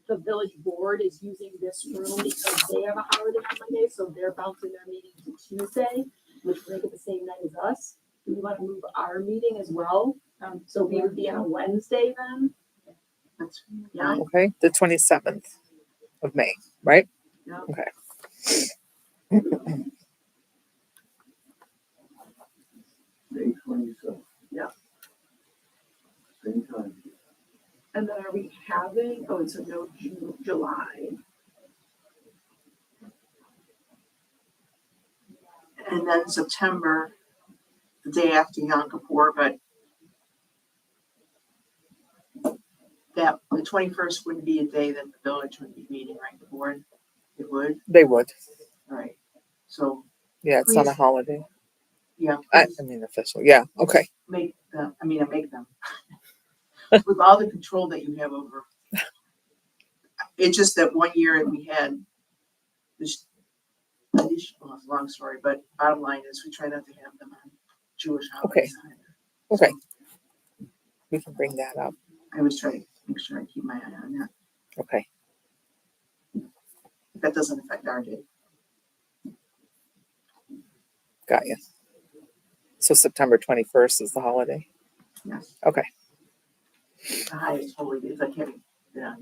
the village board is using this room because they have a holiday on Monday, so they're bouncing their meeting to Tuesday, which will make it the same night as us. Do we want to move our meeting as well? So we would be on a Wednesday then? That's, Yeah. Okay, the 27th of May, right? Yeah. Okay. May 27th. Yeah. Same time. And then are we having, oh, it's a no July. and then September, the day after Yom Kippur, but that, the 21st wouldn't be a day that the village would be meeting, right, the board? It would, They would. all right, so, Yeah, it's not a Please. holiday. yeah, I please mean, official. Yeah. Okay. make them, make them. With all the control that you have over. It's just that one year we had this, well, it's a long story, but bottom line is we try not to have them on Jewish holidays either. Okay. We can bring that up. I always try to make sure I keep my eye on that. Okay. That doesn't affect our day. Got you. So September 21st is the holiday. Yes. Okay. The highest holy days, I can't, yeah,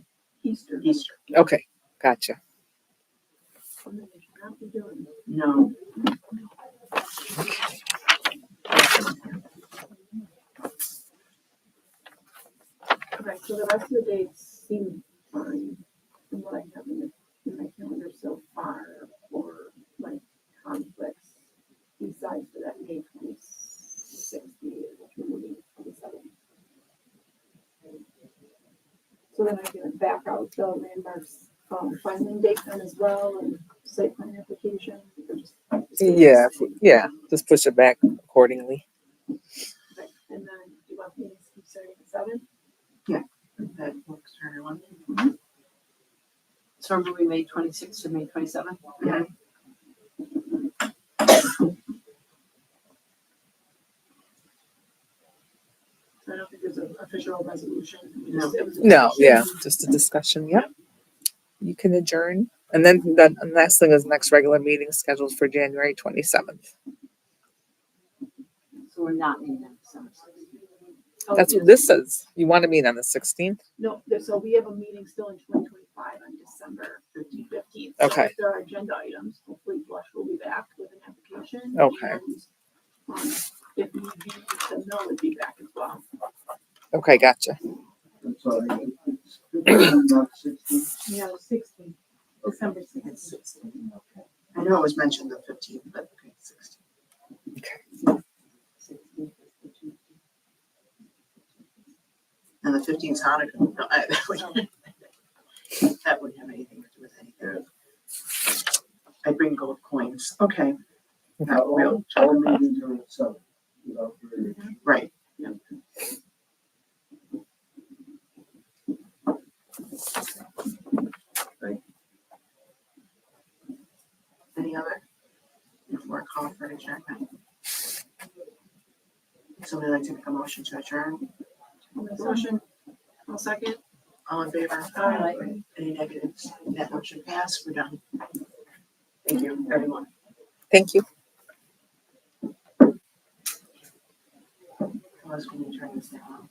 Easter. Easter. Okay. Gotcha. Something we should not be doing. No, Okay, so the rest of the dates seem fine from what I have in my calendar so far for like conflicts. Besides for that May 26th meeting, which we're moving to the 27th. So then I can back out the landmarks, filing date then as well and site plan application. or just- Yeah. Yeah. Just push it back accordingly. Okay, and then do you want meetings to be starting at 7? that works for everyone. So are we May 26th to May 27th? Yeah. I don't think there's an official resolution. No. It was a No. discussion. Yeah. Just a discussion. Yep. You can adjourn. And then the next thing is next regular meeting scheduled for January 27th. So we're not meeting on December 6th. Oh, That's yes. what this says. You want to meet on the 16th? No, so we have a meeting still in 2025 on December 15th. So Okay. if there are agenda items, hopefully Blush will be back with an application. Okay. And, if need be, the mill would be back as well. Okay. Gotcha. I'm sorry. It's 15, not 16. Yeah, 16, December 16th. 16. Okay. I know it was mentioned the 15th, but okay, 16. 16th is the Tuesday. And the 15th is Hanukkah. No, that wouldn't have anything to do with anything. I bring gold coins. Okay. Not real. All meetings are at 7. Without variation. Right. Any other? Before I call for adjournment. Somebody like to make a motion to adjourn? Motion, I'll second. All in favor? Aye. Any negatives? That motion passed. We're done. Thank you, everyone. Thank you. Unless we need to turn this down.